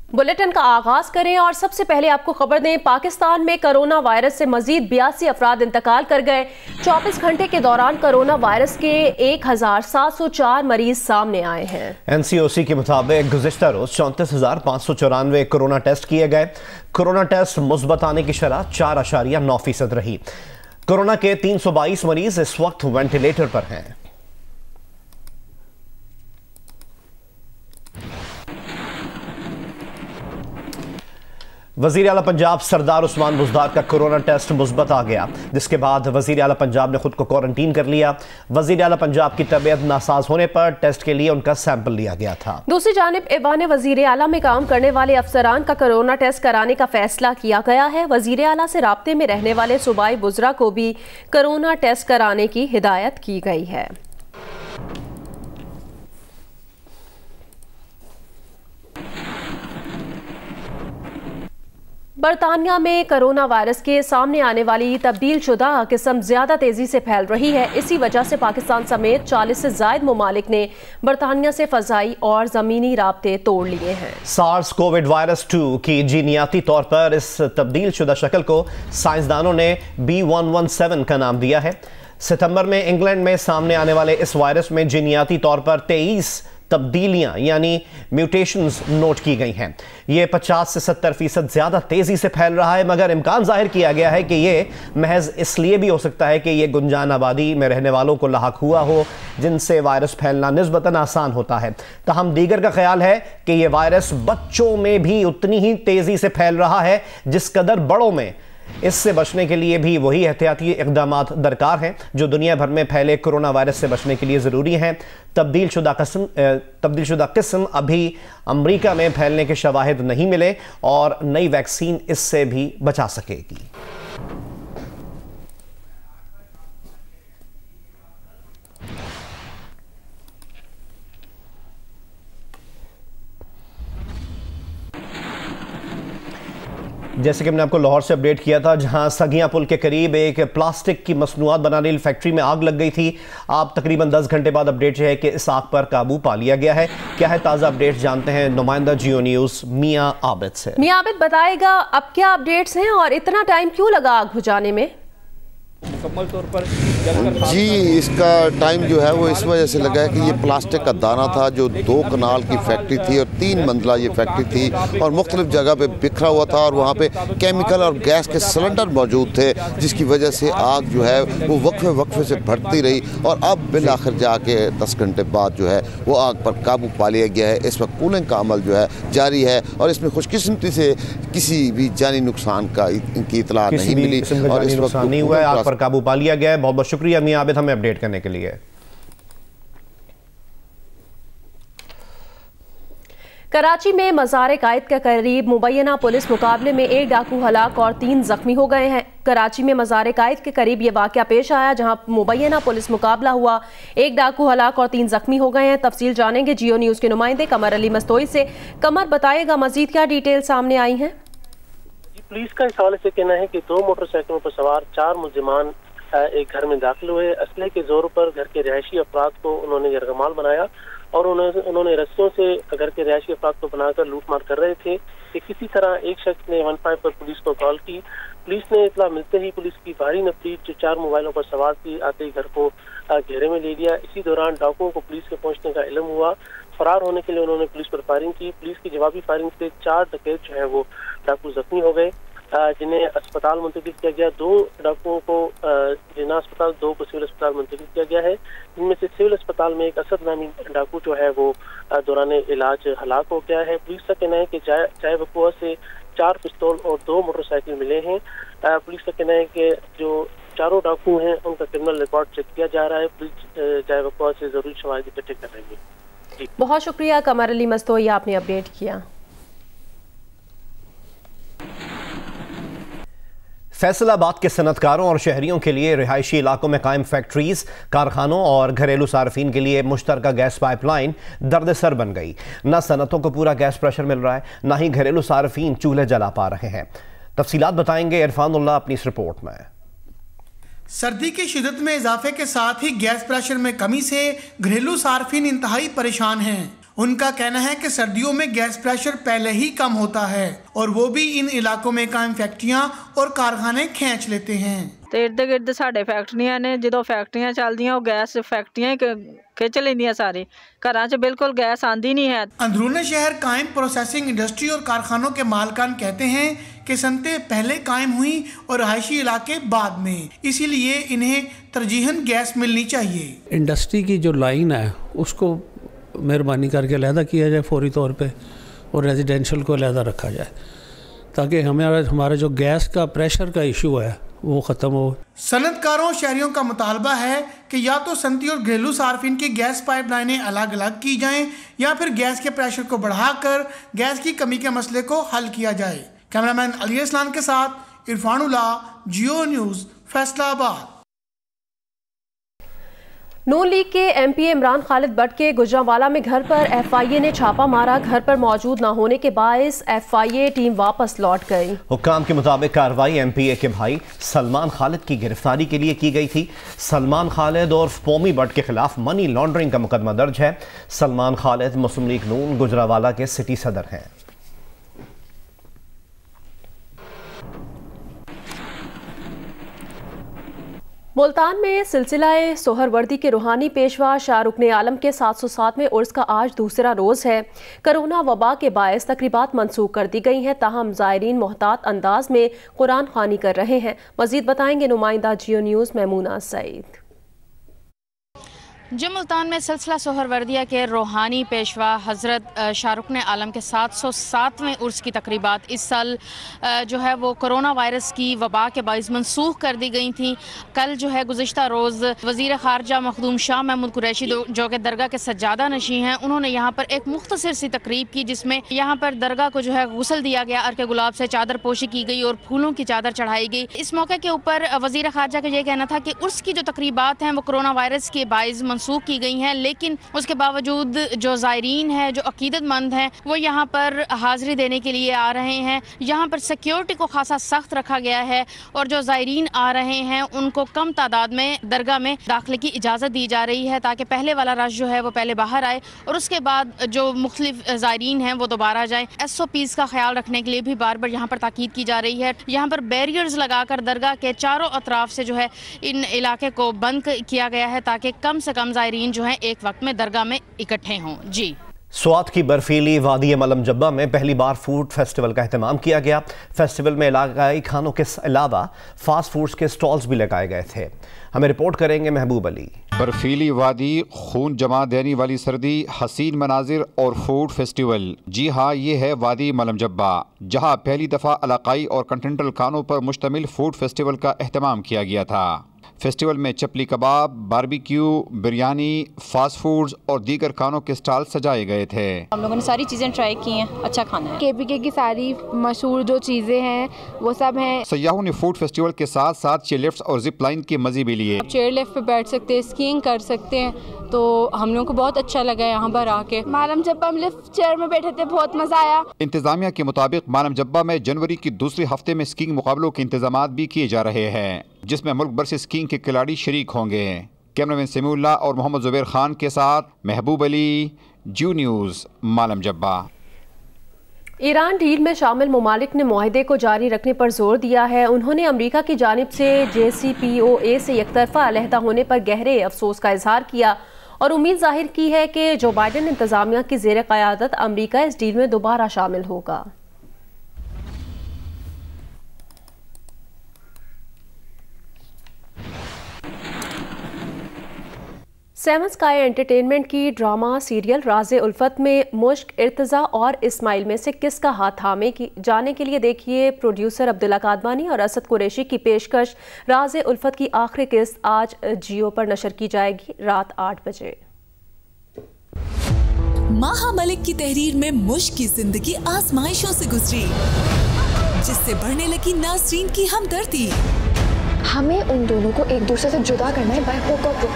Bulletin का आगाज करें और सबसे पहले आपको खबर दें, पाकिस्तान में कोरोना वायरस से मजीद 82 अफराद इंतकाल कर गए। 24 घंटे के दौरान कोरोना वायरस के 1704 मरीज सामने आए हैं। NCOC के मुताबिक गुज़िश्ता रोज 34,594 कोरोना टेस्ट किए गए। कोरोना टेस्ट मुस्बत आने की शरह 4.9% रही। कोरोना के 322 मरीज इस वक्त वेंटिलेटर पर हैं। वज़ीर आला पंजाब सरदार उस्मान बुज़दार का कोरोना टेस्ट मुस्बत आ गया, जिसके बाद वज़ीर आला पंजाब ने खुद को क्वारंटीन कर लिया। वज़ीर आला पंजाब की तबीयत नासाज होने पर टेस्ट के लिए उनका सैंपल लिया गया था। दूसरी जानिब ऐवान वज़ीर आला में काम करने वाले अफसरान का कोरोना टेस्ट कराने का फैसला किया गया है। वज़ीर आला से राब्ते में रहने वाले सूबाई बुज़रा को भी कोरोना टेस्ट कराने की हिदायत की गई है। बरतानिया में कोरोना वायरस के सामने आने वाली तब्दील शुदा किस्म ज्यादा तेजी से फैल रही है। इसी वजह से पाकिस्तान समेत 40 से ज्यादा मुमालिक ने बरतानिया से फजाई और जमीनी राब्ते तोड़ लिए हैं। सार्स कोविड वायरस 2 की जीनियाती तौर पर इस तब्दील शुदा शक्ल को साइंसदानों ने B117 का नाम दिया है। सितंबर में इंग्लैंड में सामने आने वाले इस वायरस में जीनियाती तौर पर 23 तब्दीलियां यानी म्यूटेशंस नोट की गई हैं। ये 50 से 70% ज़्यादा तेज़ी से फैल रहा है, मगर इम्कान जाहिर किया गया है कि ये महज इसलिए भी हो सकता है कि ये गुंजान आबादी में रहने वालों को लाहक हुआ हो, जिनसे वायरस फैलना निस्बतन आसान होता है। ताहम दीगर का ख्याल है कि ये वायरस बच्चों में भी उतनी ही तेज़ी से फैल रहा है जिस कदर बड़ों में। इससे बचने के लिए भी वही एहतियाती इक़दामात दरकार हैं जो दुनिया भर में फैले कोरोना वायरस से बचने के लिए ज़रूरी हैं। तब्दील शुदा किस्म अभी अमरीका में फैलने के शवाहिद नहीं मिले और नई वैक्सीन इससे भी बचा सकेगी। जैसे कि हमने आपको लाहौर से अपडेट किया था, जहां सगिया पुल के करीब एक प्लास्टिक की मसनूआत बनाने वाली फैक्ट्री में आग लग गई थी। आप तकरीबन 10 घंटे बाद अपडेट है कि इस आग पर काबू पा लिया गया है। क्या है ताज़ा अपडेट, जानते हैं नुमाइंदा जियो न्यूज़ मियां आबिद से। मियां आबिद बताएगा अब क्या अपडेट्स हैं और इतना टाइम क्यों लगा आग बुझाने में? मुकम्मल तौर पर जी इसका टाइम जो है वो इस वजह से लगा है कि ये प्लास्टिक का दाना था जो 2 कनाल की फैक्ट्री थी और 3 मंजिला ये फैक्ट्री थी और मुख्तलिफ जगह पे बिखरा हुआ था और वहाँ पे केमिकल और गैस के सिलेंडर मौजूद थे, जिसकी वजह से आग जो है वो वक्फे से बढ़ती रही और अब बिल आखिर जाके 10 घंटे बाद जो है वो आग पर काबू पा लिया गया है। इस वक्त कूलिंग का अमल जो है जारी है और इसमें खुशकिस्मती से किसी भी जानी नुकसान का की इतला नहीं मिली और इस वक्त नहीं हुआ है, आग पर काबू पा लिया गया है। बहुत बहुत शुक्रिया मियां आबिद हमें अपडेट करने के लिए। कराची में मज़ार कायद के करीब मुबैना पुलिस मुकाबले में 1 डाकू हलाक और 3 जख्मी हो गए हैं। कराची में मज़ार कायद के करीब ये वाक़या पेश आया जहां मुबैना पुलिस मुकाबला हुआ। 1 डाकू हलाक और 3 जख्मी हो गए हैं। तफसील जानेंगे जियो न्यूज़ के नुमाइंदे कमर अली मस्तोई से। कमर बताएगा मजीद क्या डिटेल सामने आई हैं? पुलिस का इस हवाले से कहना है कि 2 मोटरसाइकिलों पर सवार 4 मुलजिमान एक घर में दाखिल हुए। असले के जोर पर घर के रिहायशी अफराद को उन्होंने यरगमाल बनाया और उन्होंने रस्सियों से घर के रिहायशी अफराद को बनाकर लूटमार कर रहे थे कि किसी तरह एक शख्स ने 15 पर पुलिस को कॉल की। पुलिस ने इतला मिलते ही पुलिस की भारी नफरी जो 4 मोबाइलों पर सवार थी आते ही घर को घेरे में ले लिया। इसी दौरान डाकुओं को पुलिस के पहुंचने का इल्म हुआ। फरार होने के लिए उन्होंने पुलिस पर फायरिंग की। पुलिस की जवाबी फायरिंग से 4 डकैत जो है वो डाकू जख्मी हो गए, जिन्हें अस्पताल मुंतकिल किया गया। 2 डाकुओं को जिना अस्पताल, 2 को सिविल अस्पताल मुंतकिल किया गया है। इनमें से सिविल अस्पताल में एक असद नामी डाकू जो है वो दौरान इलाज हलाक हो गया है। पुलिस का कहना है कि चाय बकुआ से 4 पिस्तौल और 2 मोटरसाइकिल मिले हैं। पुलिस का कहना है कि जो चारों डाकू हैं उनका क्रिमिनल रिकॉर्ड चेक किया जा रहा है। पुलिस चाय बकुआ से जरूरी शवाहिद इकट्ठे कर रही है। बहुत शुक्रिया कमर अली मस्तोई, आपने अपडेट किया। फैसलाबाद के सनतकारों और शहरियों के लिए रिहायशी इलाकों में कायम फैक्ट्रीज, कारखानों और घरेलू सार्फिन के लिए मुश्तरका गैस पाइपलाइन दर्द-ए-सर बन गई। न सनतों को पूरा गैस प्रेशर मिल रहा है, न ही घरेलू सार्फिन चूल्हे जला पा रहे हैं। तफसीलात बताएंगे इरफानुल्लाह अपनी इस रिपोर्ट में। सर्दी की शिद्दत में इजाफे के साथ ही गैस प्रेशर में कमी से घरेलू सार्फिन इंतहाई परेशान हैं। उनका कहना है कि सर्दियों में गैस प्रेशर पहले ही कम होता है और वो भी इन इलाकों में कायम फैक्ट्रियां और कारखाने खींच लेते हैं। तो इर्द गिर्द साढ़े फैक्ट्रियां ने, जो फैक्ट्रियां चलदियां वो गैस फैक्ट्रियां खिंच लेंदियां सारी, घरां च बिल्कुल गैस आंदी नहीं है। अंदरूनी शहर कायम प्रोसेसिंग इंडस्ट्री और कारखानों के मालकान कहते हैं कि सनतें पहले कायम हुई और रहायशी इलाके बाद में, इसीलिए इन्हें तरजीहन गैस मिलनी चाहिए। इंडस्ट्री की जो लाइन है उसको मेहरबानी करके अलहदा किया जाए फौरी तौर पे, और रेजिडेंशियल को अलहदा रखा जाए ताकि हमारा जो गैस का प्रेशर का इशू है वो ख़त्म हो। सनतकारों शहरियों का मुतालबा है कि या तो सनती और घरेलू सार्फिन की गैस पाइपलाइनें अलग अलग की जाएं या फिर गैस के प्रेशर को बढ़ाकर गैस की कमी के मसले को हल किया जाए। कैमरामैन अली असलान के साथ इरफान उल्लाह, जियो न्यूज़, फैसलाबाद। नून लीग के एमपी इमरान खालिद भट्ट के गुजरांवाला में घर पर एफआईए ने छापा मारा। घर पर मौजूद न होने के बायस एफआईए टीम वापस लौट गई। हुक्काम के मुताबिक कार्रवाई एमपीए के भाई सलमान खालिद की गिरफ्तारी के लिए की गई थी। सलमान खालिद और पोमी भट्ट के खिलाफ मनी लॉन्ड्रिंग का मुकदमा दर्ज है। सलमान खालिद मुस्लिम लीग नून गुजरांवाला के सिटी सदर हैं। मुल्तान में सिलसिला सोहरवर्दी के रूहानी पेशवा शाहरुख आलम के 707वें उर्स का आज दूसरा रोज़ है। कोरोना वबा के बायस तकरीबात मनसूख कर दी गई हैं, ताहम ज़ायरीन मोहतात अंदाज में कुरान ख़वानी कर रहे हैं। मज़ीद बताएंगे नुमाइंदा जियो न्यूज़ मैमूना सईद। जो मुल्तान में सिलसिला सोहरवर्दिया के रूहानी पेशवा हज़रत शाहरुख आलम के 707वें उर्स की तकरीबात इस साल जो है वो कोरोना वायरस की वबा के बाइस मनसूख कर दी गई थी। कल जो है गुज़िश्ता रोज़ वज़ीर ख़ारजा मखदूम शाह महमूद कुरैशी जो कि दरगाह के सज्जादा नशी हैं, उन्होंने यहाँ पर एक मुख्तसर सी तकरीब की जिसमें यहाँ पर दरगाह को जो है गुस्ल दिया गया, अर्के गुलाब से चादर पोशी की गई और फूलों की चादर चढ़ाई गई। इस मौके के ऊपर वज़ीर ख़ारजा का ये कहना था कि उर्स की जो तकरीबात हैं वो कोरोना वायरस के बाइस मनसूख की गई हैं, लेकिन उसके बावजूद जो ज़ायरीन हैं, जो अकीदतमंद हैं, वो यहाँ पर हाज़िरी देने के लिए आ रहे हैं। यहाँ पर सिक्योरिटी को खासा सख्त रखा गया है और जो ज़ायरीन आ रहे हैं उनको कम तादाद में दरगाह में दाखिले की इजाज़त दी जा रही है ताकि पहले वाला रश जो है वो पहले बाहर आए और उसके बाद जो मुख्तलिफ ज़ायरीन हैं वो दोबारा जाएँ। SOPs का ख्याल रखने के लिए भी बार बार यहाँ पर ताकीद की जा रही है। यहाँ पर बैरियर्स लगाकर दरगाह के चारों अतराफ से जो है इन इलाके को बंद किया गया है ताकि कम से कम ज़ायरीन जो है एक वक्त में दरगाह में इकट्ठे हों। जी, स्वात की बर्फीली वादी मलम जब्बा में पहली बार फूड फेस्टिवल का एहतमाम किया गया। फेस्टिवल में इलाकाई खानों के अलावा फास्ट फूड्स के स्टॉल्स भी लगाए गए थे। हमें रिपोर्ट करेंगे महबूब अली। बर्फीली वादी, खून जमा देने वाली सर्दी, हसीन मनाजिर और फूड फेस्टिवल। जी हाँ, ये है वादी मलम जब्बा, जहाँ पहली दफ़ा इलाकाई और कंटिनेंटल खानों पर मुश्तमिल फूड फेस्टिवल का एहतमाम किया गया था। फेस्टिवल में चपली कबाब, बारबेक्यू, बिरयानी, फास्ट फूड्स और दीगर खानों के स्टॉल सजाए गए थे। हम लोगों ने सारी चीज़ें ट्राई की हैं, अच्छा खाना है। KPK की सारी मशहूर जो चीज़ें हैं वो सब हैं। सयाहों ने फूड फेस्टिवल के साथ साथ चेयर लिफ्ट और जिप लाइन के मजे भी लिए। चेयर लिफ्ट पे बैठ सकते हैं, स्कीइंग कर सकते हैं, तो हम लोगों को बहुत अच्छा लगा यहाँ पर आके। मालम जब्बा हम लिफ्ट चेयर में बैठे थे, बहुत मजा आया। इंतजामिया के मुताबिक मालम जब्बा में जनवरी की दूसरे हफ्ते में स्कीइंग मुकाबलों के इंतजाम भी किए जा रहे हैं, जिसमें मुल्क भर से स्कीइंग के खिलाड़ी शरीक होंगे। कैमरामैन समीउल्लाह और मोहम्मद जुबैर खान के साथ महबूब अली, जियो न्यूज़, मालम जब्बा। ईरान डील में शामिल ममालिक ने मुआहदे को जारी रखने पर जोर दिया है। उन्होंने अमरीका की जानिब से JCPOA से एकतरफा अलहदा होने पर गहरे अफसोस का इजहार किया और उम्मीद जाहिर की है कि जो बाइडेन इंतजामिया की ज़ेर क़यादत अमरीका इस डील में दोबारा शामिल होगा। सेवन स्काई एंटरटेनमेंट की ड्रामा सीरियल राज़े उल्फत में मुश्क, इर्तज़ा और इस्माइल में से किसका हाथ थामे जाने के लिए देखिए प्रोड्यूसर अब्दुल्ला कादवानी और असद कुरैशी की पेशकश। राज़े उल्फत की आखिरी किस्त आज जियो पर नशर की जाएगी रात 8 बजे। माहा मलिक की तहरीर में मुश्क की जिंदगी आजमाइशों से गुजरी, जिससे बढ़ने लगी नाज़रीन की हमदर्दी। हमें उन दोनों को एक दूसरे से जुदा करना है बाय हुक और रुक।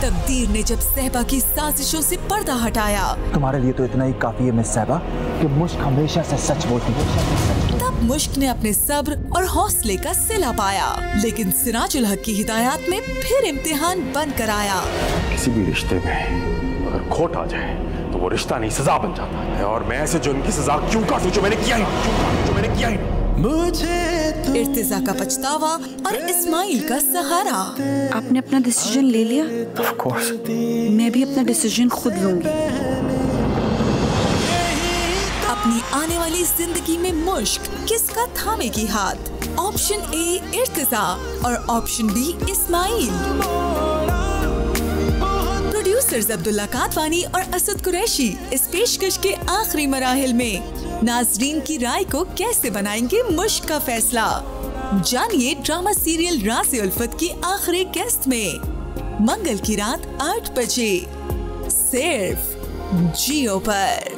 तकदीर ने जब सहबा की साजिशों से पर्दा हटाया, तुम्हारे लिए तो इतना ही काफी है मिस सहबा कि मुश्क हमेशा से सच बोलती है। तब मुश्क ने अपने सब्र और हौसले का सिला पाया, लेकिन सिराजुल हक की हिदायत में फिर इम्तिहान बन कर आया। किसी भी रिश्ते में अगर खोट आ जाए तो वो रिश्ता नहीं सजा बन जाता है, और मैं ऐसे जुर्म की सजा क्यों काटूं जो मैंने किया ही मुझे इर्तिजा का पछतावा और इस्माइल का सहारा। आपने अपना डिसीजन ले लिया? Of course. मैं भी अपना डिसीजन खुद लूंगी। अपनी आने वाली जिंदगी में मुश्क किसका थामेगी हाथ? ऑप्शन ए इर्तिजा और option B Ismail. Producers Abdullah Kadwani और असद कुरैशी इस पेशकश के आखिरी मराहिल में नाजरीन की राय को कैसे बनाएंगे मुश्क का फैसला। जानिए ड्रामा सीरियल राज़-ए-उल्फत की आखिरी गेस्ट में मंगल की रात 8 बजे सिर्फ जियो पर।